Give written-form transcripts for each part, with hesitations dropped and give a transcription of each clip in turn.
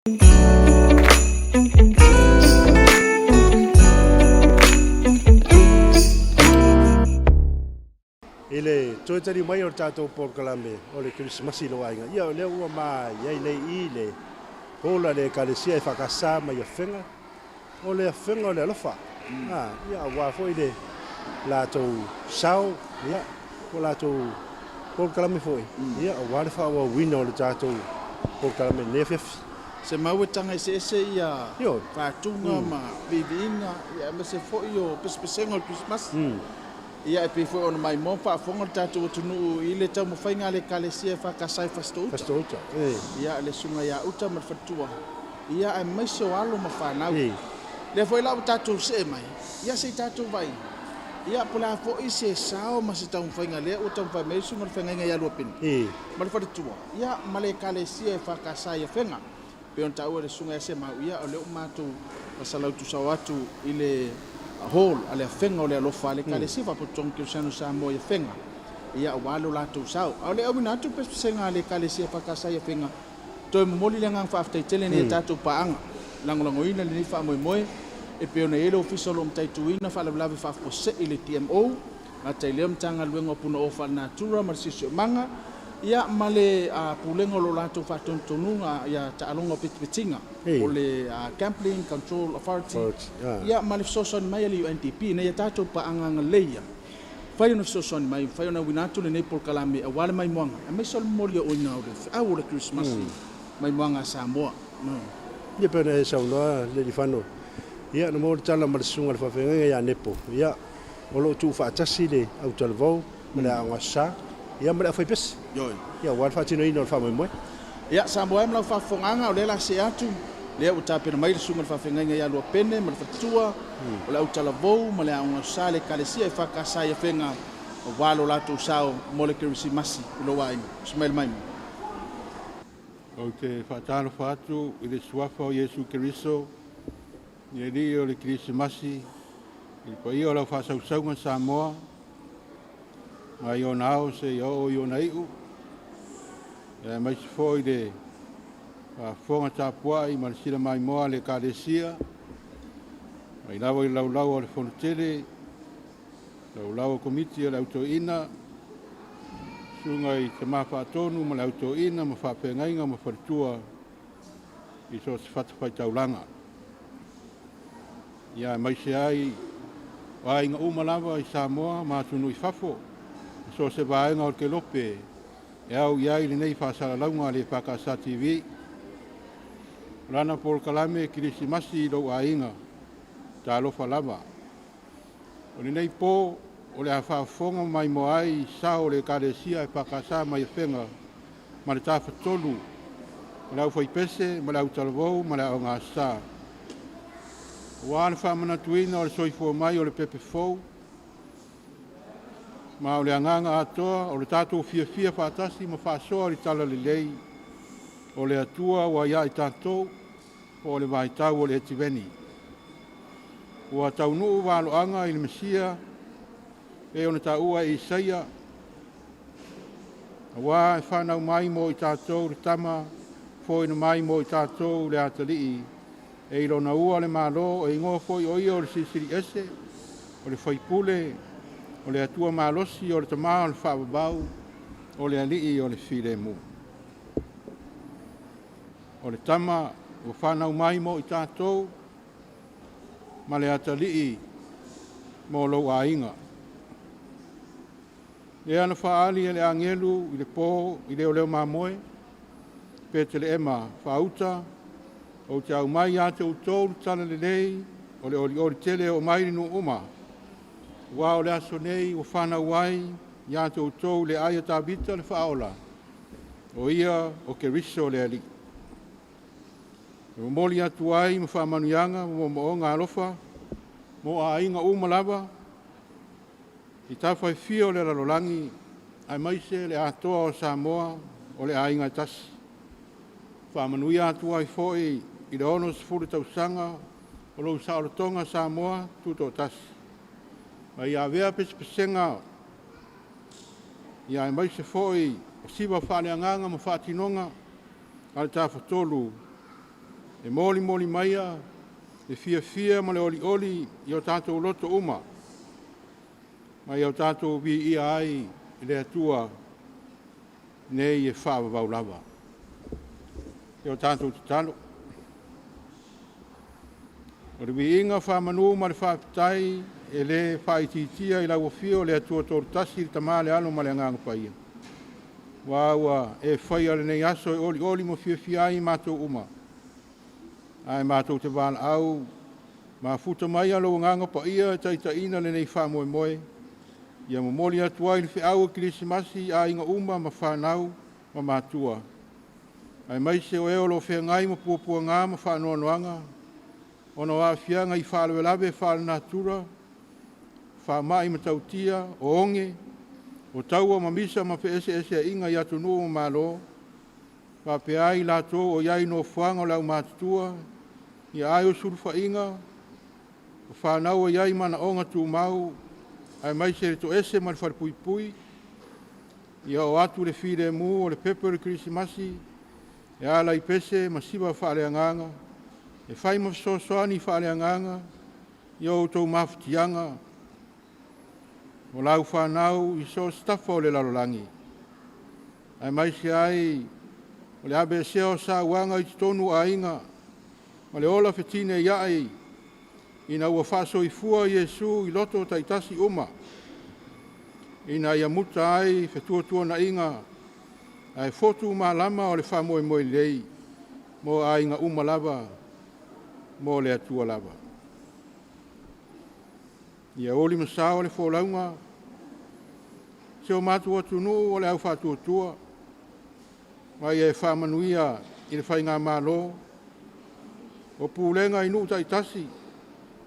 Ile toi tadi mai o tatou porkalame o le Krismasi lo ainga ia o le ua mai ia le ile pola le kalesia e fakasa mai fenga o le fenga o le alofa ia wa foi le la tou sao ia o la tou porkalame foi ia wa le fa wa wino le tatou porkalame ne fef se mau tanga se ia yo fa tunga ma vivinga ia me se foi o pespesenga o Christmas ia pe foi on mai mo fa fonga tatu tunu ile ta mo fainga le kalesia fa kasai fasto ia le sunga ia uta ma fatua ia ai mai so alo ma fa na le foi la tatu se mai ia se tatu vai ia pola fo ise sao ma se ta mo fainga le uta fa mai sunga fainga ia lo pin ma le fatua ia ma le kalesia fa kasai fenga pe on tau le sunga se ma ia o le umatu salau tu sawatu ile hol ale fenga ole lo fale kale sifa po tong ke sanu sa mo ye fenga ia walo la tu sao ole o na tu pe senga ale kale sifa ka sa ye fenga to mo li lengang fa after tele ne tatu pa ang lango ina ni fa mo e pe ona ele official om tai tu ina fa la fa po se ile TMO na tai lem tanga luengo puno ofa natura marsisio manga ia male pulengo lo la tu fa tontunga ia ta alongo pitpitinga ole Gambling Control Authority ia male soson mai ali UNDP ne ia tatu pa anga leia fai no soson mai fai na winatu le nepol kalame wale mai moanga me sol molio o ina o le Christmas mai moanga Samoa ia pena sa no le difano ia no mo tala mal sunga fa fenga ia nepo ia o lo tu fa tasi le au talvo me la ngasa ia me foi pes ia wa fa tino ino fa mo ia Samoa me la fa fonganga o le la se atu le o tape mai sunga fa fenga ia lo pene me fatua o la utalavo me la un sale kalesia e fa kasa ia fenga o walo la tu sao molecular masi lo wai smell mai o te fatalo fatu i le suafa o Yesu Keriso ni li o le Krismasi i pa i o la fa sausaunga Samoa mai o nao se o na iu mai se foi de fonga tapua i marsila mai moa le kalesia mai lawa i laulau o le fonotele laulau o komiti o le autoina sunga i te mafa atonu ma le autoina ma whapengainga ma wharitua i so se whatawhai taulanga ia mai se ai wa inga umalawa i Samoa ma tunu i whafo so se vaenga o ke lope e au iai le nei whaasara launga le Whakasa TV rana por kalame Krismasi lo ainga ta lofa lava o le nei po o le whaafonga mai moai sa o le kalesia e Whakasa mai whenga ma le tafa tolu ma le au whaipese ma le au talavou ma le au ngā sa wana whamana tuina o le soifua mai o le pepe fou ma o le anganga atoa o le tātou fia whaatasi ma whaasoa li tala le lei o le atua wa ia i tātou o le vaitau o le etiveni. Ua taunuu walo anga i le Mesia e o na taua i Isaia wa e whanau mai mo i tātou le tama fo ina mai mo i tātou le atalii e ilo na ua le malo e ingoa foi o ia o le sisiri ese o le whaipule o le atua malosi o le tamaa o le whaababau o le alii o le whiremu. O le tama o whanau mai mo i tātou ma le atalii mo lo ainga. Le ana whaali e le angelu i le pō i leo leo mamoe pe te le ema whauta o te au mai a te utolu tana le lei o le ori tele o mai no uma. Wa o le aso nei o whanau wai ia te utou le aia tābita le whaola o ia o ke riso le ali. O moli atu ai ma whamanuianga mo o ngā lofa mo a inga umalawa i tawhai fio le ralolangi ai maise le atoa o Samoa o le ainga tasi. Whamanuia atu ai foi i le ono sifuru tausanga o lo saorotonga Samoa tuto tasi. Ma ia vea pesenga ia mai se foi o siwa whaleanganga ma whatinonga al tawhatolu E moli moli maia, e fia ma le oli i o tātou loto uma. Mai o tātou vi ia ai i le atua nei e whaavavau lava. I o tātou te talo. O le vi inga whaamanu ma le whaapitai e le whaititia i lau fio le atua tōru tasi i tamale alo ma le anganga paia. Waua e whaia le nei aso e oli mo fia ai mātou uma. Ai mātou te wāna au, ma futa mai alo nganga paia taitaina le nei wha moe. Ia mo moli atua i le whiau a Krisimasi a inga uma ma whanau ma mātua. Ai mai se o eo whea ngai ma puapua ngā ma whanoanoanga. Ono a whianga i whalewe lawe whale natura. Whamai ma tautia, o onge, o taua ma misa ma ese a inga i atu nua ma malo. Whapeai lato o iai no whanga o lau mātua. I ai o surfa inga. O whanau o iai mana onga tu mau. Ai mai se to ese ma le wharpui. Ia o atu le whire mu o le pepe le Krisimasi. E ala i pese ma siwa whaale anganga. E whai ma soani whaale anganga. Ia o tau mawhitianga. O lau whanau i so stafa o le lalolangi. Ai mai se ai o le abe seo sa wanga i tonu a inga. Ma le ola whetine iai. Ina ua whaso i fua Iesu i loto taitasi uma. Ina ia muta ai whetua na inga. Ai fotu ma lama o le whamoe moe lei. Mo a inga uma lava. Mo le atua lava. Ia oli masao o le wholaunga. Se o mātua tunu o le au whatua tua. Mai e whamanuia i le whainga mālo. O pūlenga inu taitasi.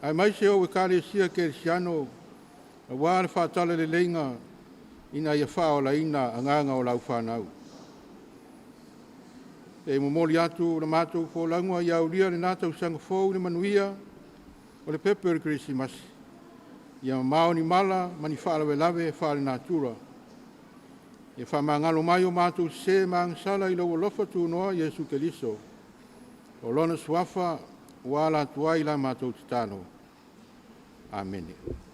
Ai mai se o e kare sia ke siano. A wāre whātala le leinga. Ina ia whao la ina anganga o lau whanau. E momoli atu na mātou wholaunga i au ria le nātau sanga fōu le manuia. O le pepe le Krisimasi. Ia mao ni mala mani whaalawe lawe whaale nātura. Ia whamangalo mai o mātou se māngsala i lau lofa tu noa Iesu Keliso. O lona suafa wala tuai la mātou titano. Amen. Amen.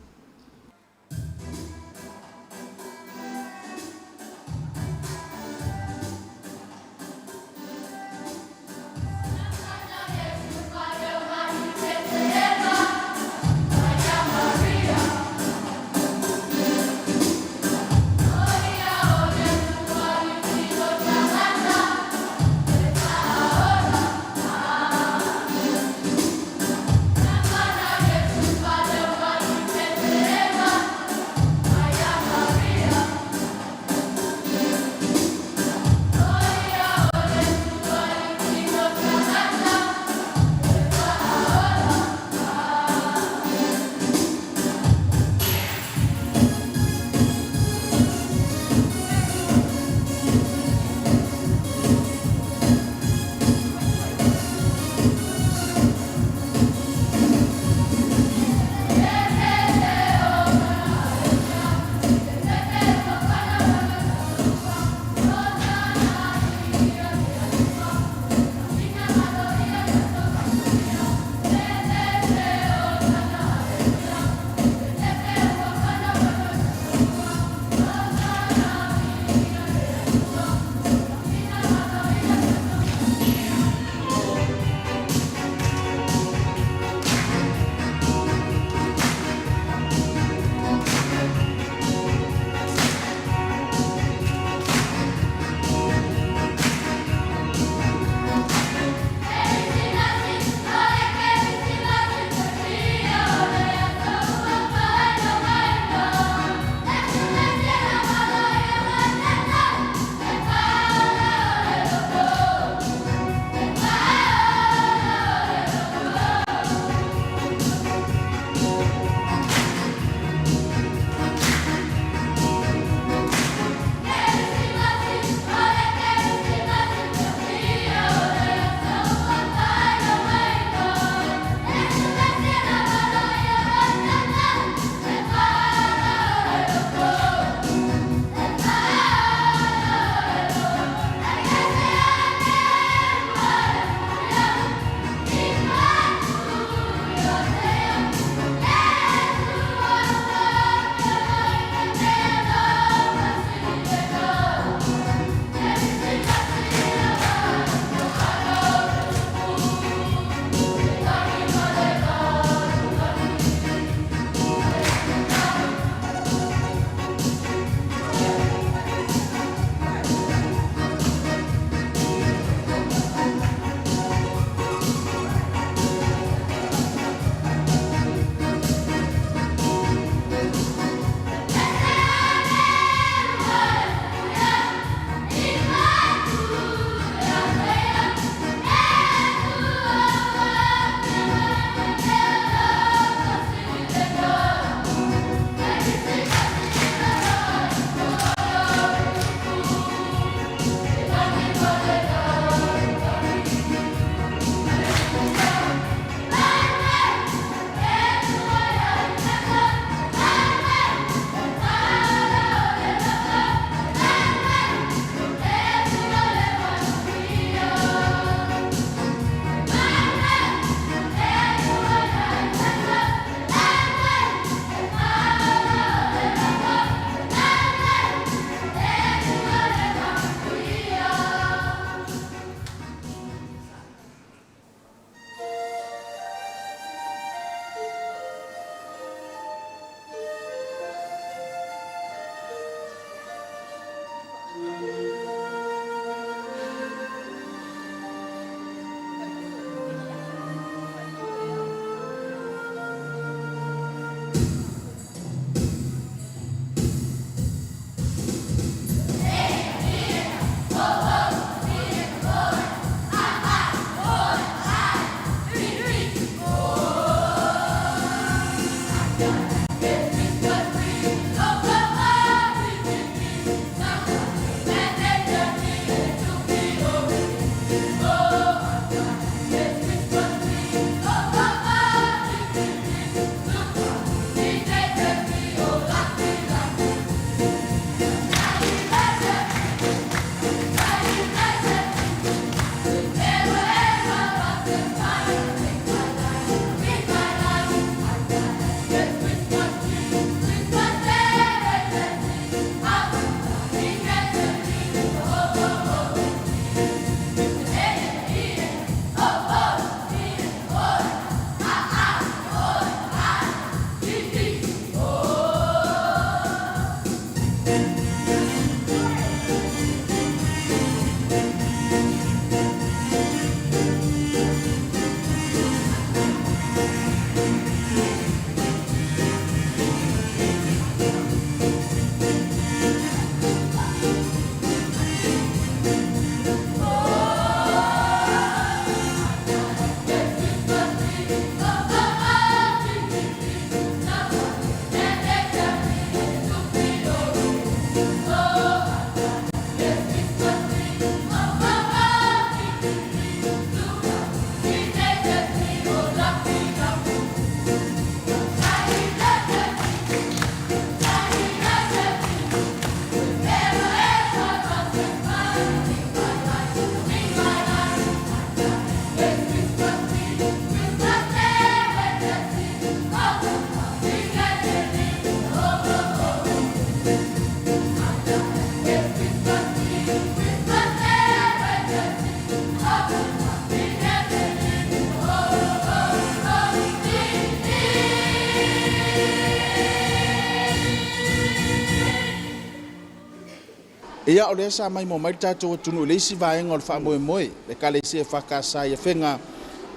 ia o le sa mai mo mai tatou tunu le isi vaenga o le faamoemoe le kalesia fakasa ia fenga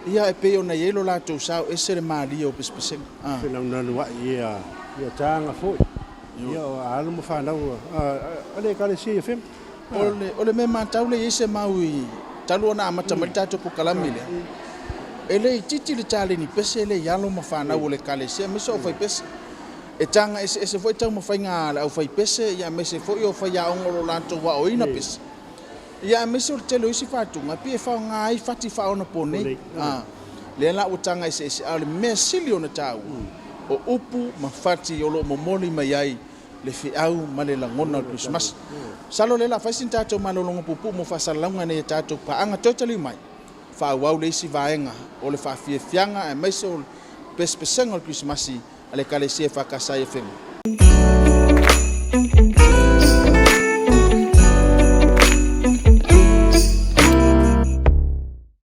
ia e pe ona yelo latou sao ese le malia o pesipesega Whenau wa ia tanga foi. Ia o alu mo whanau. Ale kare si FM. o le me matau le ese maui talu ona amata mai tatou po kalami le ele titi le tale ni pese le yalo ma whanau o le kalesia me so fai pese e tanga ese foi tau ma whainga au fai pese ia me se foi o fai a ongolo latou wa o ina pese ia me se o telo isi fatunga pi e whao ngai fati whao na pone le la o tanga ese ale me sili ona tau o upu ma fati o lo momoli mai ai le fiau ma le langona o Christmas salo le la faisin tatou malolongo pupu mo fasalanga ne tatou paanga totally mai fa wau le isi vaenga o le faafiafianga e mai se o pespesenga o Christmas ale kalesia fakasai FM